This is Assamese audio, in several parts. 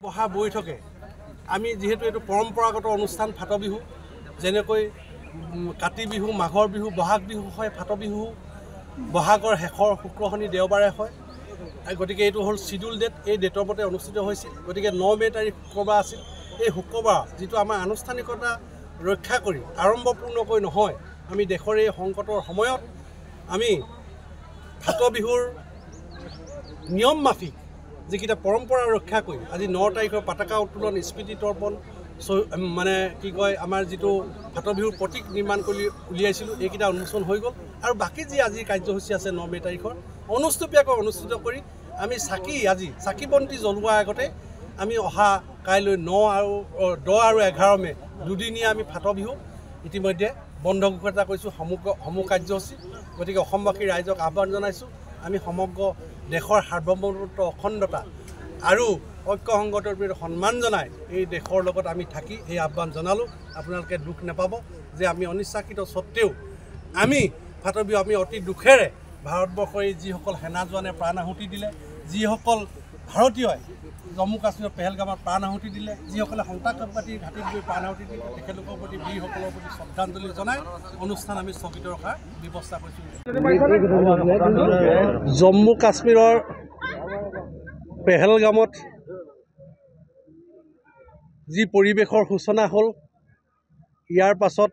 বহা বৈঠকে আমি যেহেতু এইটো পৰম্পৰাগত অনুষ্ঠান ফাট বিহু যেনেকৈ কাতি বিহু মাঘৰ বিহু বহাগ বিহু হয় ফাট বিহু বহাগৰ শেষৰ শুক্ৰ শনি দেওবাৰে হয় গতিকে এইটো হ'ল শিডিউল ডেট এই ডেটৰ মতে অনুষ্ঠিত হৈছিল গতিকে 9 মে তাৰিখ শুক্ৰবাৰ আছিল এই শুক্ৰবাৰ যিটো আমাৰ আনুষ্ঠানিকতা ৰক্ষা কৰি আৰম্ভপূৰ্ণকৈ নহয় আমি দেশৰ এই সংকটৰ সময়ত আমি ফাট বিহুৰ নিয়ম মাফিক যিকেইটা পৰম্পৰা ৰক্ষা কৰি আজি 9 তাৰিখৰ পতাকা উত্তোলন স্মৃতি তৰ্পণ মানে কি কয় আমাৰ যিটো ফাট বিহুৰ প্ৰতীক নিৰ্মাণ কৰি উলিয়াইছিলোঁ এইকেইটা উন্মোচন হৈ গ'ল আৰু বাকী যি আজি কাৰ্যসূচী আছে 9 মে তাৰিখৰ অনুষ্ঠুপীয়াকৈ অনুষ্ঠিত কৰি আমি চাকি বন্তি জ্বলোৱাৰ আগতে আমি অহা কাইলৈ 9 আৰু 10 আৰু 11 মে দুদিনীয়া আমি ফাট বিহু ইতিমধ্যে বন্ধ ঘোষণা কৰিছোঁ সমূহ কাৰ্যসূচী গতিকে অসমবাসী ৰাইজক আহ্বান জনাইছোঁ আমি সমগ্ৰ দেশৰ সাৰ্বভৌমত্ব অখণ্ডতা আৰু ঐক্য সংগঠনৰ প্ৰতি সন্মান জনাই এই দেশৰ লগত আমি থাকি এই আহ্বান জনালোঁ আপোনালোকে দুখ নাপাব যে আমি অনিচ্ছাকৃত স্বত্তেও আমি ফাট বিহু আমি অতি দুখেৰে ভাৰতবৰ্ষৰ যিসকল সেনা জোৱানে প্ৰাণ আহুতি দিলে যিসকল ভাৰতীয়ই জম্মু কাশ্মীৰৰ পেহেলগামত প্ৰাণ আহুতি দিলে যিসকলে সন্ত্ৰাসবাদীৰ ঘাটিত গৈ প্ৰাণ আহুতি দিলে তেখেতলোকৰ প্ৰতি বীৰসকলৰ প্ৰতি শ্ৰদ্ধাঞ্জলি জনাই অনুষ্ঠান আমি স্থগিত ৰখাৰ ব্যৱস্থা কৰিছোঁ জম্মু কাশ্মীৰৰ পেহেলগামত যি পৰিৱেশৰ সূচনা হ'ল ইয়াৰ পাছত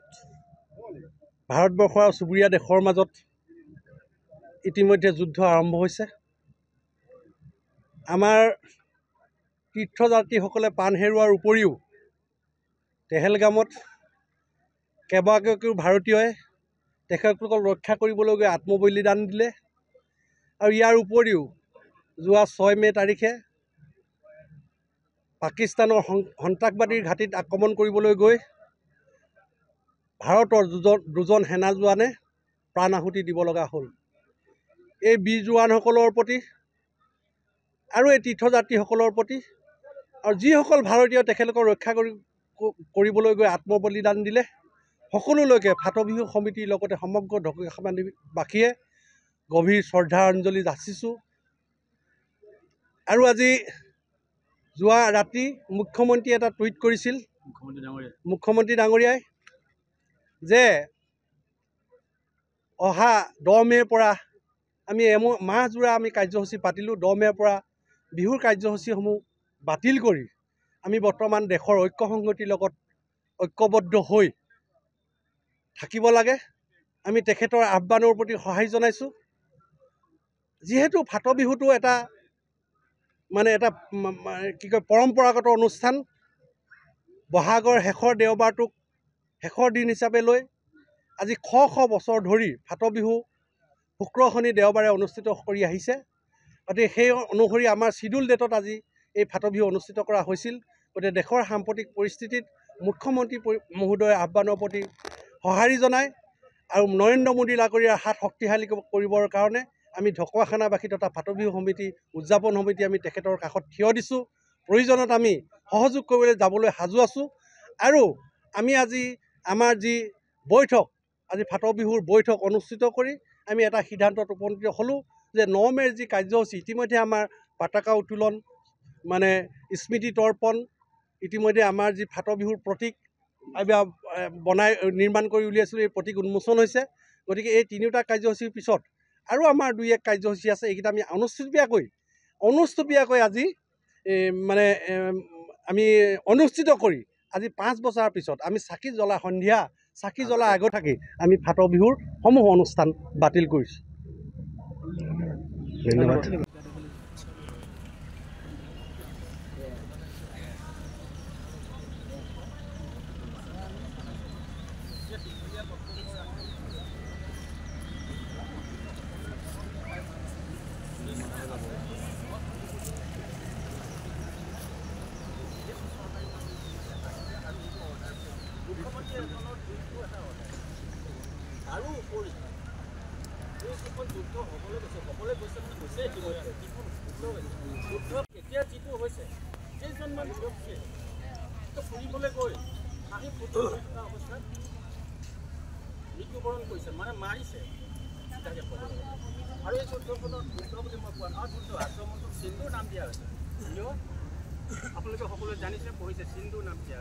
ভাৰতবৰ্ষৰ চুবুৰীয়া দেশৰ মাজত ইতিমধ্যে যুদ্ধ আৰম্ভ হৈছে আমাৰ তীৰ্থযাত্ৰীসকলে প্ৰাণ হেৰুৱাৰ উপৰিও পেহেলগামত কেইবাগৰাকীও ভাৰতীয়ই তেখেতলোকক ৰক্ষা কৰিবলৈ গৈ আত্মবলিদান দিলে আৰু ইয়াৰ উপৰিও যোৱা 6 মে তাৰিখে পাকিস্তানৰ সন্ত্ৰাসবাদীৰ ঘাটিত আক্ৰমণ কৰিবলৈ গৈ ভাৰতৰ দুজন সেনা জোৱানে প্ৰাণ আহুতি দিব লগা হ'ল এই বীৰ জোৱানসকলৰ প্ৰতি আৰু এই তীৰ্থযাত্ৰীসকলৰ প্ৰতি আৰু যিসকল ভাৰতীয় তেখেতলোকক ৰক্ষা কৰিবলৈ গৈ আত্মবলিদান দিলে সকলোলৈকে ফাট বিহু সমিতিৰ লগতে সমগ্ৰ ঢকুৱাখানাবাসীয়ে গভীৰ শ্ৰদ্ধাঞ্জলি যাচিছোঁ আৰু আজি যোৱা ৰাতি মুখ্যমন্ত্ৰীয়ে এটা টুইট কৰিছিল মুখ্যমন্ত্ৰী ডাঙৰীয়াই যে অহা 10 মেৰ পৰা আমি মাহজোৰা আমি কাৰ্যসূচী পাতিলোঁ 10 মেৰ পৰা বিহুৰ কাৰ্যসূচীসমূহ বাতিল কৰি আমি বৰ্তমান দেশৰ ঐক্য সংগতিৰ লগত ঐক্যবদ্ধ হৈ থাকিব লাগে আমি তেখেতৰ আহ্বানৰ প্ৰতি সহায় জনাইছোঁ যিহেতু ফাট বিহুটো এটা মানে এটা কি কয় পৰম্পৰাগত অনুষ্ঠান বহাগৰ শেষৰ দেওবাৰটোক শেষৰ দিন হিচাপে লৈ আজি শ বছৰ ধৰি ফাট বিহু শুক্ৰ শনি দেওবাৰে অনুষ্ঠিত কৰি আহিছে গতিকে সেই অনুসৰি আমাৰ শিডিউল ডেটত আজি এই ফাট বিহু অনুষ্ঠিত কৰা হৈছিল গতিকে দেশৰ সাম্প্ৰতিক পৰিস্থিতিত মুখ্যমন্ত্ৰী মহোদয়ৰ আহ্বানৰ প্ৰতি সঁহাৰি জনাই আৰু নৰেন্দ্ৰ মোদী ডাঙৰীয়াৰ হাত শক্তিশালী কৰিবৰ কাৰণে আমি ঢকুৱাখানাবাসী তথা ফাট বিহু সমিতি উদযাপন সমিতি আমি তেখেতৰ কাষত থিয় দিছোঁ প্ৰয়োজনত আমি সহযোগ কৰিবলৈ যাবলৈ সাজু আছোঁ আৰু আমি আজি আমাৰ যি বৈঠক আজি ফাট বিহুৰ বৈঠক অনুষ্ঠিত কৰি আমি এটা সিদ্ধান্তত উপনীত হ'লোঁ যে 9 মেৰ যি কাৰ্যসূচী ইতিমধ্যে আমাৰ পতাকা উত্তোলন মানে স্মৃতি তৰ্পণ ইতিমধ্যে আমাৰ যি ফাট বিহুৰ প্ৰতীক নিৰ্মাণ কৰি উলিয়াইছিলোঁ এই প্ৰতীক উন্মোচন হৈছে গতিকে এই তিনিওটা কাৰ্যসূচীৰ পিছত আৰু আমাৰ 2-1 কাৰ্যসূচী আছে এইকেইটা আমি অনুষ্ঠুপীয়াকৈ আজি মানে আমি অনুষ্ঠিত কৰি আজি 5 বছৰৰ পিছত আমি চাকি জ্বলা সন্ধিয়া চাকি জ্বলা আগত থাকি আমি ফাট বিহুৰ সমূহ অনুষ্ঠান বাতিল কৰিছোঁ ধন্যবাদ আৰু উপৰি যুদ্ধ হ'বলৈ গৈছে যুদ্ধ এতিয়া যিটো হৈছে কেইজনমান ব্যক্তিয়ে ফুৰিবলৈ গৈ আহি থকা অৱস্থাত মৃত্যুবৰণ কৰিছে মানে মাৰিছে আৰু এই যুদ্ধখনত যুদ্ধ বুলি মই কোৱা নহয় যুদ্ধ আক্ৰমণটোক সিন্ধুৰ নাম দিয়া হৈছে কিয় আপোনালোকে সকলোৱে জানিছে পঢ়িছে, সিন্ধু নাম দিয়া